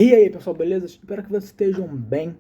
E aí, pessoal, beleza? Espero que vocês estejam bem.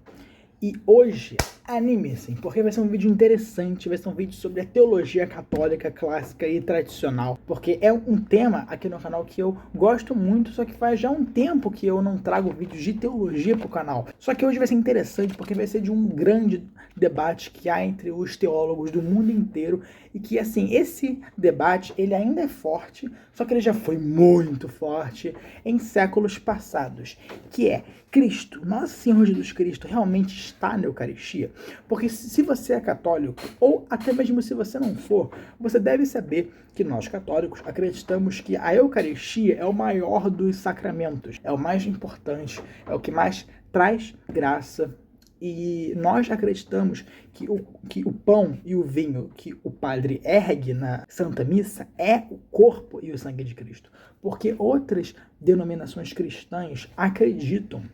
E hoje, anime-se, porque vai ser um vídeo interessante, vai ser um vídeo sobre a teologia católica clássica e tradicional, porque é um tema aqui no canal que eu gosto muito, só que faz já um tempo que eu não trago vídeos de teologia pro canal. Só que hoje vai ser interessante porque vai ser de um grande debate que há entre os teólogos do mundo inteiro e que, assim, esse debate, ele ainda é forte, só que ele já foi muito forte em séculos passados, que é: Cristo, Nosso Senhor Jesus Cristo, realmente está na Eucaristia? Porque se você é católico, ou até mesmo se você não for, você deve saber que nós católicos acreditamos que a Eucaristia é o maior dos sacramentos, é o mais importante, é o que mais traz graça. E nós acreditamos que o pão e o vinho que o padre ergue na Santa Missa é o corpo e o sangue de Cristo. Porque outras denominações cristãs acreditam,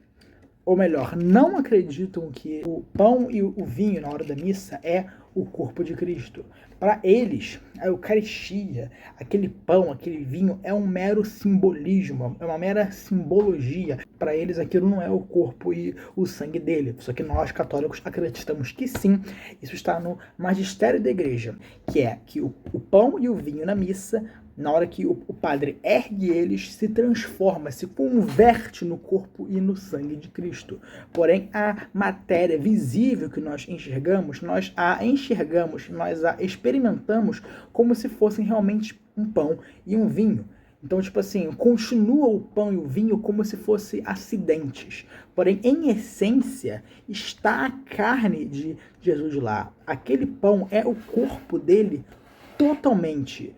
ou melhor, não acreditam que o pão e o vinho na hora da missa é o corpo de Cristo. Para eles, a Eucaristia, aquele pão, aquele vinho, é um mero simbolismo, é uma mera simbologia. Para eles, aquilo não é o corpo e o sangue dele. Só que nós, católicos, acreditamos que sim. Isso está no magistério da igreja, que é que o pão e o vinho na missa, na hora que o padre ergue eles, se transforma, se converte no corpo e no sangue de Cristo. Porém, a matéria visível que nós enxergamos, nós a experimentamos como se fossem realmente um pão e um vinho. Então, tipo assim, continua o pão e o vinho como se fossem acidentes. Porém, em essência, está a carne de Jesus lá. Aquele pão é o corpo dele totalmente.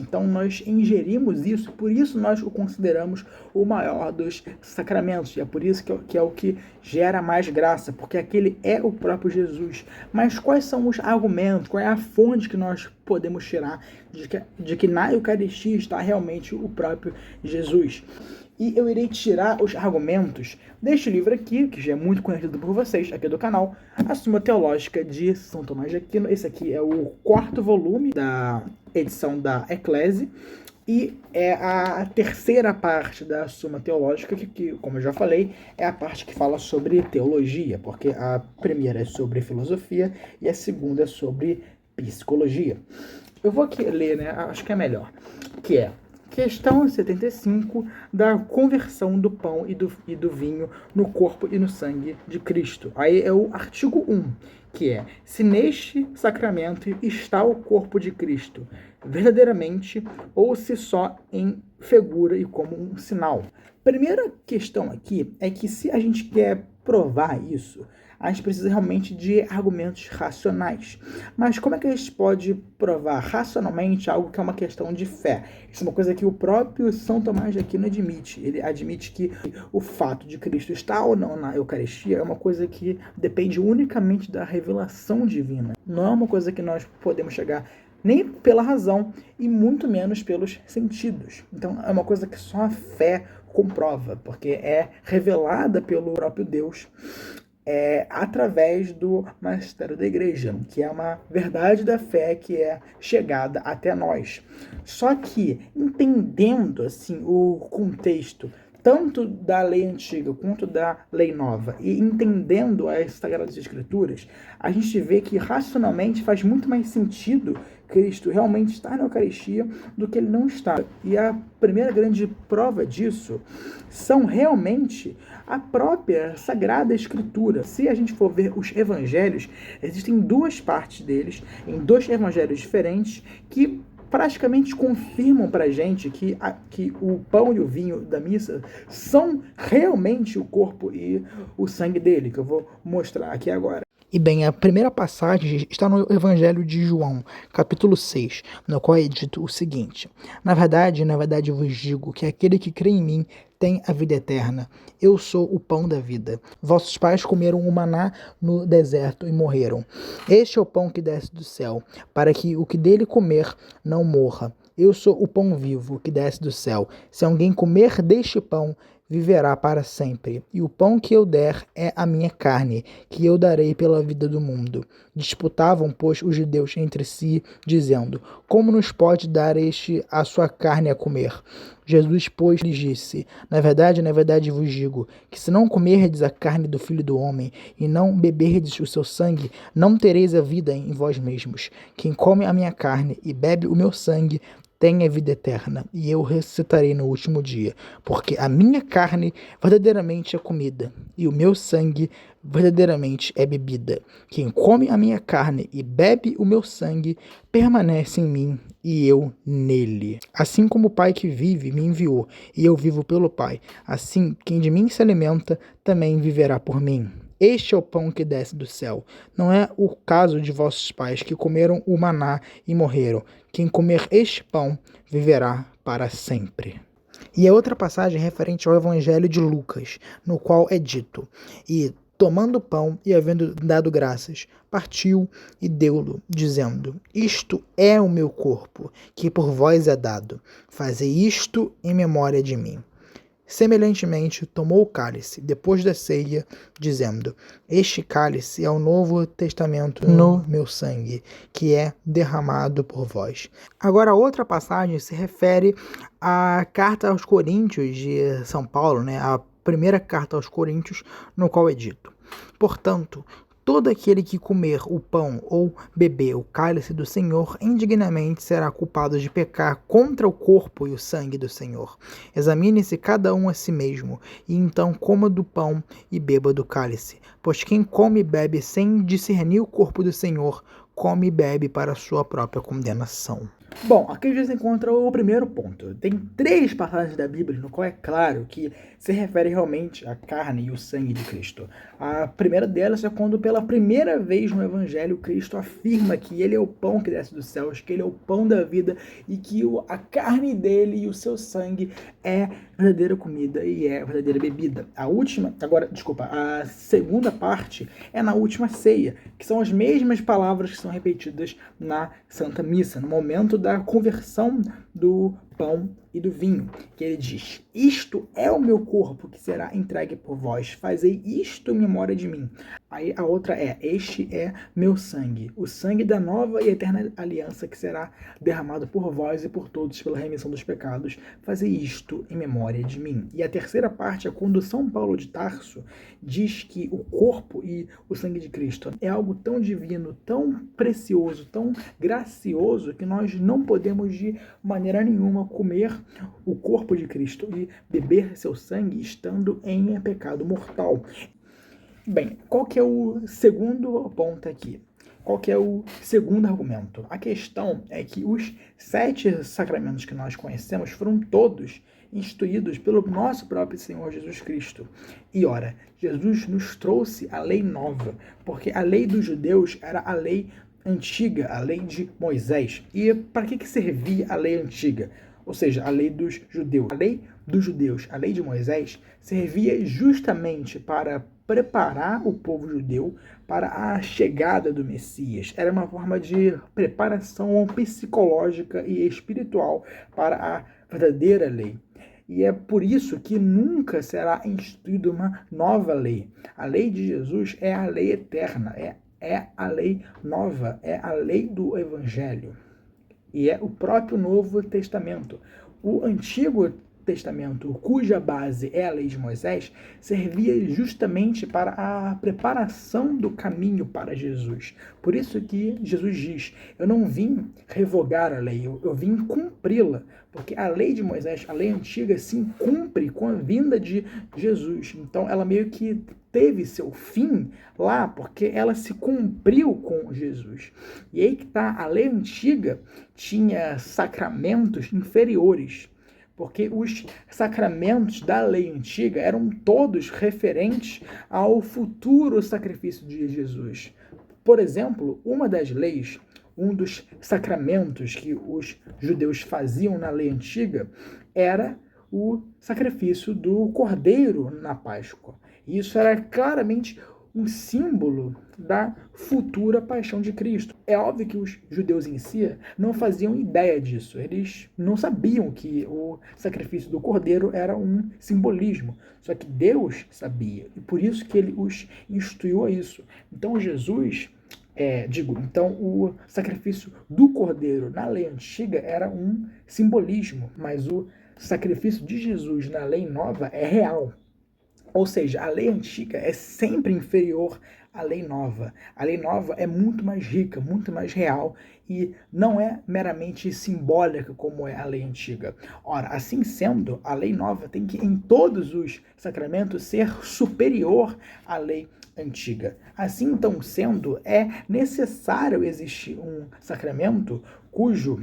Então nós ingerimos isso, por isso nós o consideramos o maior dos sacramentos, e é por isso que é o que gera mais graça, porque aquele é o próprio Jesus. Mas quais são os argumentos, qual é a fonte que nós podemos tirar de que na Eucaristia está realmente o próprio Jesus? E eu irei tirar os argumentos deste livro aqui, que já é muito conhecido por vocês aqui do canal, A Suma Teológica de São Tomás de Aquino. Esse aqui é o 4º volume da edição da Eclésia, e é a terceira parte da Suma Teológica, que, como eu já falei, é a parte que fala sobre teologia, porque a primeira é sobre filosofia e a segunda é sobre psicologia. Eu vou aqui ler, né? Acho que é melhor, que é questão 75 da conversão do pão e do vinho no corpo e no sangue de Cristo. Aí é o artigo 1, que é: se neste sacramento está o corpo de Cristo verdadeiramente, ou se só em figura e como um sinal. Primeira questão aqui é que, se a gente quer provar isso, a gente precisa realmente de argumentos racionais. Mas como é que a gente pode provar racionalmente algo que é uma questão de fé? Isso é uma coisa que o próprio São Tomás de Aquino admite. Ele admite que o fato de Cristo estar ou não na Eucaristia é uma coisa que depende unicamente da revelação divina. Não é uma coisa que nós podemos chegar nem pela razão e muito menos pelos sentidos. Então é uma coisa que só a fé comprova, porque é revelada pelo próprio Deus através do magistério da igreja, que é uma verdade da fé que é chegada até nós. Só que, entendendo assim o contexto tanto da lei antiga quanto da lei nova, e entendendo as Sagradas Escrituras, a gente vê que racionalmente faz muito mais sentido Cristo realmente estar na Eucaristia do que ele não está. E a primeira grande prova disso são realmente a própria Sagrada Escritura. Se a gente for ver os evangelhos, existem duas partes deles, em 2 evangelhos diferentes, que praticamente confirmam pra gente que o pão e o vinho da missa são realmente o corpo e o sangue dele, que eu vou mostrar aqui agora. E bem, a primeira passagem está no Evangelho de João, capítulo 6, no qual é dito o seguinte: na verdade eu vos digo que aquele que crê em mim tem a vida eterna. Eu sou o pão da vida. Vossos pais comeram o maná no deserto e morreram. Este é o pão que desce do céu, para que o que dele comer não morra. Eu sou o pão vivo que desce do céu. Se alguém comer deste pão, viverá para sempre, e o pão que eu der é a minha carne, que eu darei pela vida do mundo. Disputavam, pois, os judeus entre si, dizendo: Como nos pode dar este a sua carne a comer? Jesus, pois, lhes disse: na verdade vos digo, que se não comerdes a carne do Filho do Homem, e não beberdes o seu sangue, não tereis a vida em vós mesmos. Quem come a minha carne e bebe o meu sangue, tem a vida eterna, e eu ressuscitarei no último dia, porque a minha carne verdadeiramente é comida, e o meu sangue verdadeiramente é bebida. Quem come a minha carne e bebe o meu sangue, permanece em mim, e eu nele. Assim como o Pai que vive me enviou, e eu vivo pelo Pai, assim quem de mim se alimenta, também viverá por mim. Este é o pão que desce do céu. Não é o caso de vossos pais que comeram o maná e morreram. Quem comer este pão viverá para sempre. E a outra passagem é referente ao Evangelho de Lucas, no qual é dito: E tomando o pão e havendo dado graças, partiu e deu-lo, dizendo: Isto é o meu corpo, que por vós é dado. Fazei isto em memória de mim. Semelhantemente, tomou o cálice, depois da ceia, dizendo: Este cálice é o novo testamento no meu sangue, que é derramado por vós. Agora, a outra passagem se refere à carta aos Coríntios de São Paulo, a primeira carta aos Coríntios, no qual é dito: Portanto, todo aquele que comer o pão ou beber o cálice do Senhor indignamente será culpado de pecar contra o corpo e o sangue do Senhor. Examine-se cada um a si mesmo, e então coma do pão e beba do cálice. Pois quem come e bebe sem discernir o corpo do Senhor, come e bebe para a sua própria condenação. Bom, aqui a gente encontra o primeiro ponto. Tem 3 passagens da Bíblia no qual é claro que se refere realmente à carne e o sangue de Cristo. A primeira delas é quando pela primeira vez no Evangelho Cristo afirma que ele é o pão que desce dos céus, que ele é o pão da vida e que a carne dele e o seu sangue é verdadeira comida e é verdadeira bebida. A segunda parte é na última ceia, que são as mesmas palavras que são repetidas na Santa Missa, no momento da conversão do pão e do vinho, que ele diz: Isto é o meu corpo que será entregue por vós, fazei isto em memória de mim. Aí a outra é: Este é meu sangue, o sangue da nova e eterna aliança que será derramado por vós e por todos pela remissão dos pecados, fazei isto em memória de mim. E a terceira parte é quando São Paulo de Tarso diz que o corpo e o sangue de Cristo é algo tão divino, tão precioso, tão gracioso, que nós não podemos de maneira nenhuma comer o corpo de Cristo e beber seu sangue estando em pecado mortal. Bem, qual que é o segundo ponto aqui? Qual que é o segundo argumento? A questão é que os 7 sacramentos que nós conhecemos foram todos instituídos pelo nosso próprio Senhor Jesus Cristo. E ora, Jesus nos trouxe a lei nova, porque a lei dos judeus era a lei antiga, a lei de Moisés. E para que servia a lei antiga? Ou seja, a lei dos judeus. A lei dos judeus, a lei de Moisés, servia justamente para preparar o povo judeu para a chegada do Messias. Era uma forma de preparação psicológica e espiritual para a verdadeira lei. E é por isso que nunca será instituída uma nova lei. A lei de Jesus é a lei eterna, é a lei nova, é a lei do Evangelho. E é o próprio Novo Testamento. O Antigo Testamento, cuja base é a lei de Moisés, servia justamente para a preparação do caminho para Jesus. Por isso que Jesus diz: eu não vim revogar a lei, eu vim cumpri-la. Porque a lei de Moisés, a lei antiga, se cumpre com a vinda de Jesus. Então ela meio que teve seu fim lá, porque ela se cumpriu com Jesus. E aí que está, a lei antiga tinha sacramentos inferiores, porque os sacramentos da lei antiga eram todos referentes ao futuro sacrifício de Jesus. Por exemplo, uma das leis, um dos sacramentos que os judeus faziam na lei antiga era o sacrifício do cordeiro na Páscoa. Isso era claramente um símbolo da futura paixão de Cristo. É óbvio que os judeus em si não faziam ideia disso. Eles não sabiam que o sacrifício do cordeiro era um simbolismo. Só que Deus sabia. E por isso que ele os instruiu a isso. Então Jesus... então o sacrifício do cordeiro na lei antiga era um simbolismo, mas o sacrifício de Jesus na lei nova é real. Ou seja, a lei antiga é sempre inferior à lei nova. A lei nova é muito mais rica, muito mais real e não é meramente simbólica como é a lei antiga. Ora, assim sendo, a lei nova tem que, em todos os sacramentos, ser superior à lei antiga. Assim, então, sendo, é necessário existir um sacramento cujo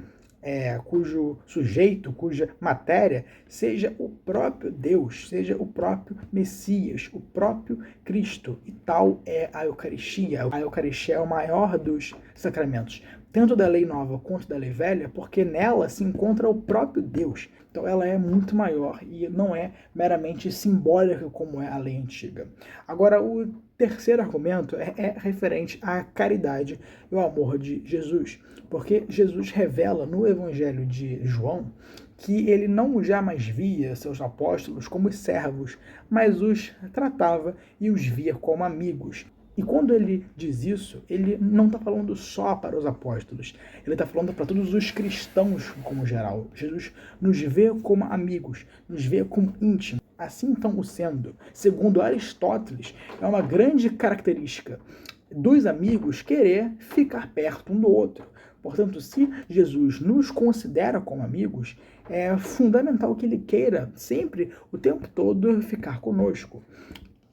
sujeito, cuja matéria seja o próprio Deus, seja o próprio Messias, o próprio Cristo. E tal é a Eucaristia. A Eucaristia é o maior dos sacramentos, tanto da lei nova quanto da lei velha, porque nela se encontra o próprio Deus. Então ela é muito maior e não é meramente simbólica como é a lei antiga. Agora, o terceiro argumento é referente à caridade e ao amor de Jesus, porque Jesus revela no Evangelho de João que ele não jamais via seus apóstolos como servos, mas os tratava e os via como amigos. E quando ele diz isso, ele não está falando só para os apóstolos, ele está falando para todos os cristãos como geral. Jesus nos vê como amigos, nos vê como íntimos. Assim então sendo, segundo Aristóteles, é uma grande característica dos amigos querer ficar perto um do outro. Portanto, se Jesus nos considera como amigos, é fundamental que ele queira sempre, o tempo todo, ficar conosco.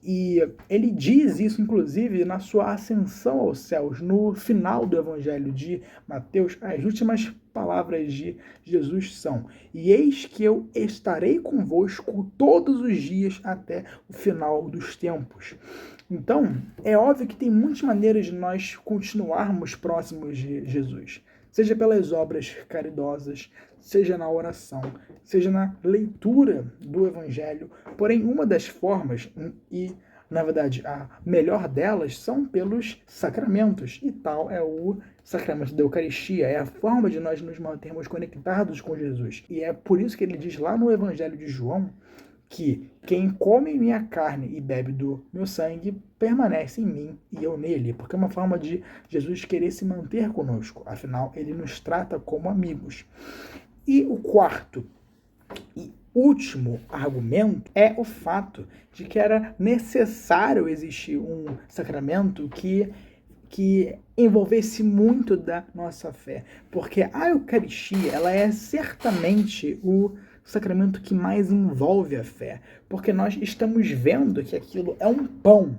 E ele diz isso, inclusive, na sua ascensão aos céus, no final do Evangelho de Mateus. As últimas palavras de Jesus são: e eis que eu estarei convosco todos os dias até o final dos tempos. Então, é óbvio que tem muitas maneiras de nós continuarmos próximos de Jesus. Seja pelas obras caridosas, seja na oração, seja na leitura do Evangelho. Porém, uma das formas, e na verdade a melhor delas, são pelos sacramentos. E tal é o sacramento da Eucaristia, é a forma de nós nos mantermos conectados com Jesus. E é por isso que ele diz lá no Evangelho de João que quem come minha carne e bebe do meu sangue permanece em mim e eu nele, porque é uma forma de Jesus querer se manter conosco, afinal ele nos trata como amigos. E o quarto e último argumento é o fato de que era necessário existir um sacramento que envolvesse muito da nossa fé, porque a Eucaristia ela é certamente o sacramento que mais envolve a fé, porque nós estamos vendo que aquilo é um pão,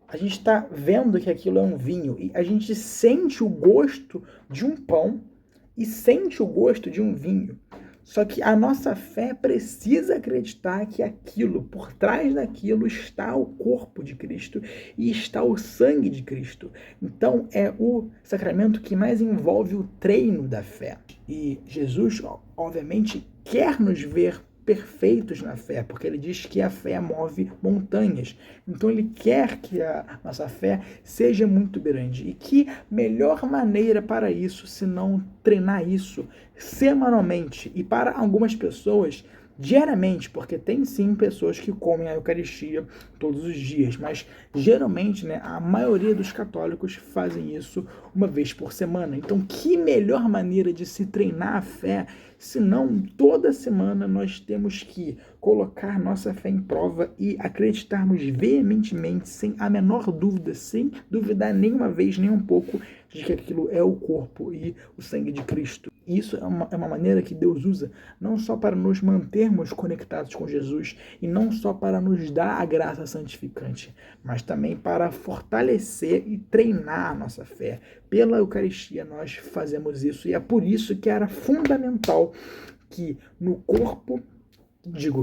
a gente está vendo que aquilo é um vinho, e a gente sente o gosto de um pão e sente o gosto de um vinho. Só que a nossa fé precisa acreditar que aquilo, por trás daquilo, está o corpo de Cristo e está o sangue de Cristo. Então, é o sacramento que mais envolve o treino da fé. E Jesus, obviamente, quer nos ver perfeitos na fé, porque ele diz que a fé move montanhas. Então ele quer que a nossa fé seja muito grande. E que melhor maneira para isso, se não treinar isso semanalmente e para algumas pessoas diariamente, porque tem sim pessoas que comem a Eucaristia todos os dias, mas geralmente, a maioria dos católicos fazem isso uma vez por semana. Então, que melhor maneira de se treinar a fé, se não toda semana nós temos que colocar nossa fé em prova e acreditarmos veementemente, sem a menor dúvida, sem duvidar nenhuma vez, nem um pouco, de que aquilo é o corpo e o sangue de Cristo. Isso é uma maneira que Deus usa não só para nos mantermos conectados com Jesus e não só para nos dar a graça santificante, mas também para fortalecer e treinar a nossa fé. Pela Eucaristia nós fazemos isso e é por isso que era fundamental que no corpo,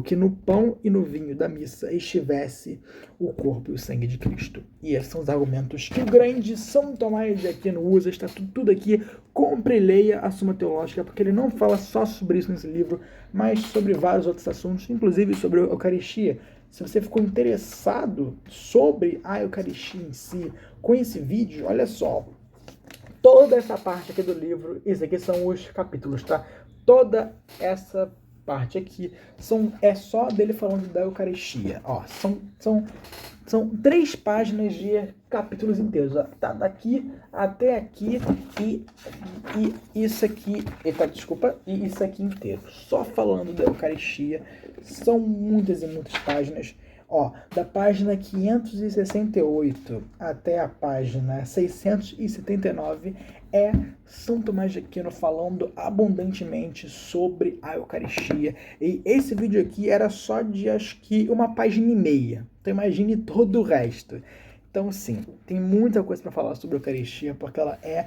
que no pão e no vinho da missa estivesse o corpo e o sangue de Cristo. E esses são os argumentos que o grande São Tomás de Aquino usa. Está tudo aqui. Compre e leia a Suma Teológica, porque ele não fala só sobre isso nesse livro, mas sobre vários outros assuntos, inclusive sobre a Eucaristia. Se você ficou interessado sobre a Eucaristia em si, com esse vídeo, olha só, toda essa parte aqui do livro, isso aqui são os capítulos, tá? Toda essa parte aqui é só dele falando da Eucaristia. Ó, são 3 páginas de capítulos inteiros. Ó. Tá daqui até aqui e isso aqui. Eita, desculpa. E isso aqui inteiro. Só falando da Eucaristia. São muitas e muitas páginas. Ó, da página 568 até a página 679 é São Tomás de Aquino falando abundantemente sobre a Eucaristia. E esse vídeo aqui era só de, acho que, 1,5 página. Então imagine todo o resto. Então, sim, tem muita coisa para falar sobre a Eucaristia, porque ela é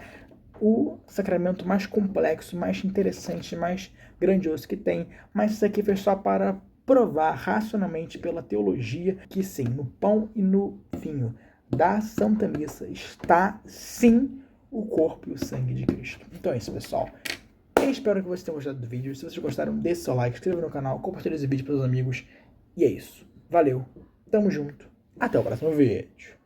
o sacramento mais complexo, mais interessante, mais grandioso que tem. Mas isso aqui foi só para provar racionalmente pela teologia que sim, no pão e no vinho da Santa Missa está sim o corpo e o sangue de Cristo. Então é isso, pessoal. Eu espero que vocês tenham gostado do vídeo. Se vocês gostaram, deixe seu like, inscreva no canal, compartilhe esse vídeo para os amigos. E é isso. Valeu, tamo junto, até o próximo vídeo.